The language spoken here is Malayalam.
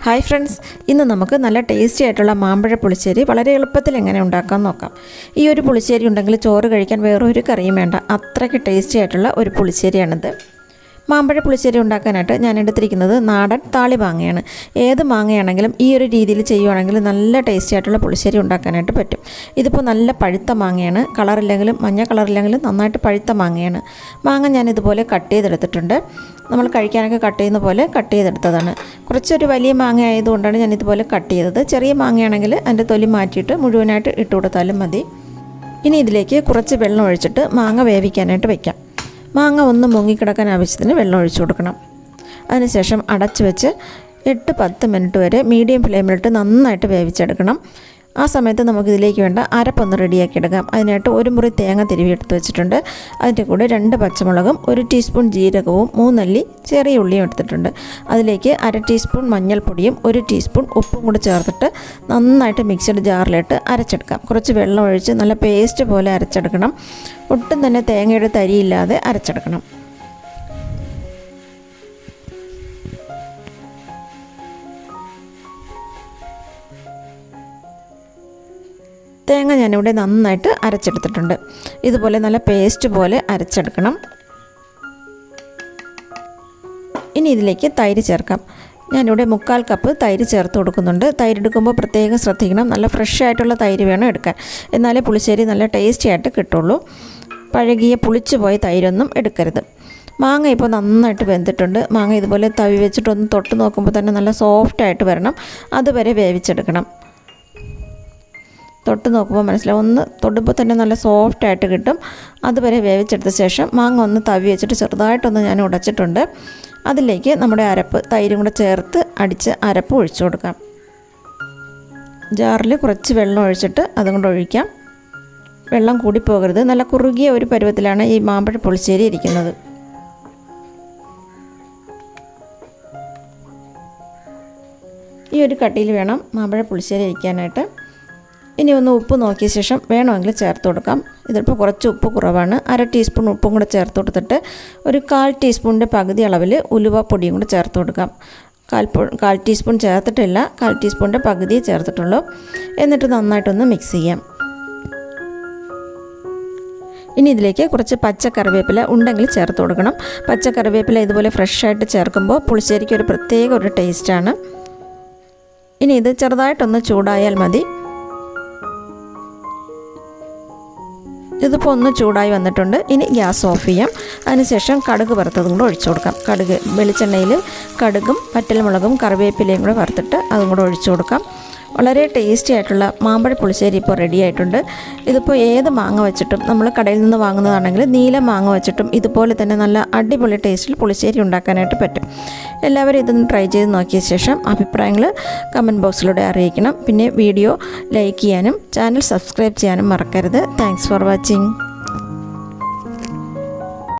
ഹായ് ഫ്രണ്ട്സ്, ഇന്ന് നമുക്ക് നല്ല ടേസ്റ്റി ആയിട്ടുള്ള മാമ്പഴ പുളിശ്ശേരി വളരെ എളുപ്പത്തിൽ എങ്ങനെ ഉണ്ടാക്കാൻ നോക്കാം. ഈ ഒരു പുളിശ്ശേരി ഉണ്ടെങ്കിൽ ചോറ് കഴിക്കാൻ വേറൊരു കറിയും വേണ്ട. അത്രയ്ക്ക് ടേസ്റ്റി ആയിട്ടുള്ള ഒരു പുളിശ്ശേരിയാണിത്. മാമ്പഴ പുളിശ്ശേരി ഉണ്ടാക്കാനായിട്ട് ഞാൻ എടുത്തിരിക്കുന്നത് നാടൻ താളി മാങ്ങയാണ്. ഏത് മാങ്ങയാണെങ്കിലും ഈ ഒരു രീതിയിൽ ചെയ്യുവാണെങ്കിൽ നല്ല ടേസ്റ്റി ആയിട്ടുള്ള പുളിശ്ശേരി ഉണ്ടാക്കാനായിട്ട് പറ്റും. ഇതിപ്പോൾ നല്ല പഴുത്ത മാങ്ങയാണ്. കളറില്ലെങ്കിലും മഞ്ഞ കളറില്ലെങ്കിലും നന്നായിട്ട് പഴുത്ത മാങ്ങയാണ്. മാങ്ങ ഞാൻ ഇതുപോലെ കട്ട് ചെയ്തെടുത്തിട്ടുണ്ട്. നമ്മൾ കഴിക്കാനൊക്കെ കട്ട് ചെയ്യുന്ന പോലെ കട്ട് ചെയ്തെടുത്തതാണ്. കുറച്ചൊരു വലിയ മാങ്ങ ആയതുകൊണ്ടാണ് ഞാൻ ഇതുപോലെ കട്ട് ചെയ്തത്. ചെറിയ മാങ്ങയാണെങ്കിൽ അതിൻ്റെ തൊലി മാറ്റിയിട്ട് മുഴുവനായിട്ട് ഇട്ട് കൊടുത്താലും മതി. ഇനി ഇതിലേക്ക് കുറച്ച് വെള്ളം ഒഴിച്ചിട്ട് മാങ്ങ വേവിക്കാനായിട്ട് വയ്ക്കാം. മാങ്ങ ഒന്ന് മുങ്ങിക്കിടക്കാൻ ആവശ്യത്തിന് വെള്ളം ഒഴിച്ചു കൊടുക്കണം. അതിനുശേഷം അടച്ച് വെച്ച് 8-10 മിനിറ്റ് വരെ മീഡിയം ഫ്ലെയിമിലിട്ട് നന്നായിട്ട് വേവിച്ചെടുക്കണം. ആ സമയത്ത് നമുക്കിതിലേക്ക് വേണ്ട അരപ്പൊന്ന് റെഡിയാക്കി എടുക്കാം. അതിനായിട്ട് 1 മുറി തേങ്ങ തിരുവി എടുത്ത് വെച്ചിട്ടുണ്ട്. അതിൻ്റെ കൂടെ 2 പച്ചമുളകും 1 ടീസ്പൂൺ ജീരകവും 3 അല്ലി ചെറിയ ഉള്ളിയും എടുത്തിട്ടുണ്ട്. അതിലേക്ക് 1/2 ടീസ്പൂൺ മഞ്ഞൾപ്പൊടിയും 1 ടീസ്പൂൺ ഉപ്പും കൂടി ചേർത്തിട്ട് നന്നായിട്ട് മിക്സഡ് ജാറിലിട്ട് അരച്ചെടുക്കാം. കുറച്ച് വെള്ളം ഒഴിച്ച് നല്ല പേസ്റ്റ് പോലെ അരച്ചെടുക്കണം. ഒട്ടും തന്നെ തേങ്ങയുടെ തരിയില്ലാതെ അരച്ചെടുക്കണം. തേങ്ങ ഞാനിവിടെ നന്നായിട്ട് അരച്ചെടുത്തിട്ടുണ്ട്. ഇതുപോലെ നല്ല പേസ്റ്റ് പോലെ അരച്ചെടുക്കണം. ഇനി ഇതിലേക്ക് തൈര് ചേർക്കാം. ഞാനിവിടെ 1/4 കപ്പ് തൈര് ചേർത്ത് കൊടുക്കുന്നുണ്ട്. തൈര് എടുക്കുമ്പോൾ പ്രത്യേകം ശ്രദ്ധിക്കണം. നല്ല ഫ്രഷ് ആയിട്ടുള്ള തൈര് വേണം എടുക്കാൻ. എന്നാലേ പുളിശ്ശേരി നല്ല ടേസ്റ്റി ആയിട്ട് കിട്ടുള്ളൂ. പഴകിയ പുളിച്ചു പോയ തൈരൊന്നും എടുക്കരുത്. മാങ്ങ ഇപ്പോൾ നന്നായിട്ട് വെന്തിട്ടുണ്ട്. മാങ്ങ ഇതുപോലെ തവി വെച്ചിട്ടൊന്ന് തൊട്ട് നോക്കുമ്പോൾ തന്നെ നല്ല സോഫ്റ്റായിട്ട് വരണം. അതുവരെ വേവിച്ചെടുക്കണം. തൊട്ട് നോക്കുമ്പോൾ മനസ്സിലാവും. ഒന്ന് തൊടുമ്പോൾ തന്നെ നല്ല സോഫ്റ്റായിട്ട് കിട്ടും. അതുവരെ വേവിച്ചെടുത്ത ശേഷം മാങ്ങ ഒന്ന് തവി വെച്ചിട്ട് ചെറുതായിട്ടൊന്ന് ഞാൻ ഉടച്ചിട്ടുണ്ട്. അതിലേക്ക് നമ്മുടെ അരപ്പ് തൈരും കൂടെ ചേർത്ത് അടിച്ച് അരപ്പ് ഒഴിച്ചു കൊടുക്കാം. ജാറിൽ കുറച്ച് വെള്ളം ഒഴിച്ചിട്ട് അതും കൊണ്ട് ഒഴിക്കാം. വെള്ളം കൂടിപ്പോകരുത്. നല്ല കുറുകിയ ഒരു പരുവത്തിലാണ് ഈ മാമ്പഴ പുളിശ്ശേരി ഇരിക്കുന്നത്. ഈ ഒരു കട്ടിയിൽ വേണം മാമ്പഴ പുളിശ്ശേരി ഇരിക്കാനായിട്ട്. ഇനി ഒന്ന് ഉപ്പ് നോക്കിയ ശേഷം വേണമെങ്കിൽ ചേർത്ത് കൊടുക്കാം. ഇതിപ്പോൾ കുറച്ച് ഉപ്പ് കുറവാണ്. 1/2 ടീസ്പൂൺ ഉപ്പും കൂടെ ചേർത്ത് കൊടുത്തിട്ട് ഒരു 1/4 ടീസ്പൂണിൻ്റെ പകുതി അളവിൽ ഉലുവപ്പൊടിയും കൂടെ ചേർത്ത് കൊടുക്കാം. 1/4 ടീസ്പൂൺ ചേർത്തിട്ടില്ല, 1/4 ടീസ്പൂണിൻ്റെ പകുതിയെ ചേർത്തിട്ടുള്ളൂ. എന്നിട്ട് നന്നായിട്ടൊന്ന് മിക്സ് ചെയ്യാം. ഇനി ഇതിലേക്ക് കുറച്ച് പച്ചക്കറിവേപ്പില ഉണ്ടെങ്കിൽ ചേർത്ത് കൊടുക്കണം. പച്ചക്കറിവേപ്പില ഇതുപോലെ ഫ്രഷായിട്ട് ചേർക്കുമ്പോൾ പുളിശ്ശേരിക്ക് ഒരു പ്രത്യേക ഒരു ടേസ്റ്റാണ്. ഇനി ഇത് ചെറുതായിട്ടൊന്ന് ചൂടായാൽ മതി. ഇതിപ്പോൾ ഒന്ന് ചൂടായി വന്നിട്ടുണ്ട്. ഇനി ഗ്യാസ് ഓഫ് ചെയ്യാം. അതിനുശേഷം കടുക് വറുത്തതും കൂടെ ഒഴിച്ചു കൊടുക്കാം. കടുക് വെളിച്ചെണ്ണയിൽ കടുകും വറ്റൽമുളകും കറിവേപ്പിലയും കൂടെ വറുത്തിട്ട് അതും കൂടെ ഒഴിച്ചു കൊടുക്കാം. വളരെ ടേസ്റ്റി ആയിട്ടുള്ള മാമ്പഴ പുളിശ്ശേരി ഇപ്പോൾ റെഡി ആയിട്ടുണ്ട്. ഇതിപ്പോൾ ഏത് മാങ്ങ വെച്ചിട്ടും, നമ്മൾ കടയിൽ നിന്ന് വാങ്ങുന്നതാണെങ്കിൽ നീല മാങ്ങ വെച്ചിട്ടും ഇതുപോലെ തന്നെ നല്ല അടിപൊളി ടേസ്റ്റിൽ പുളിശ്ശേരി ഉണ്ടാക്കാനായിട്ട് പറ്റും. എല്ലാവരും ഇതൊന്ന് ട്രൈ ചെയ്ത് നോക്കിയ ശേഷം അഭിപ്രായങ്ങൾ കമൻറ്റ് ബോക്സിലൂടെ അറിയിക്കണം. പിന്നെ വീഡിയോ ലൈക്ക് ചെയ്യാനും ചാനൽ സബ്സ്ക്രൈബ് ചെയ്യാനും മറക്കരുത്. Thanks for watching.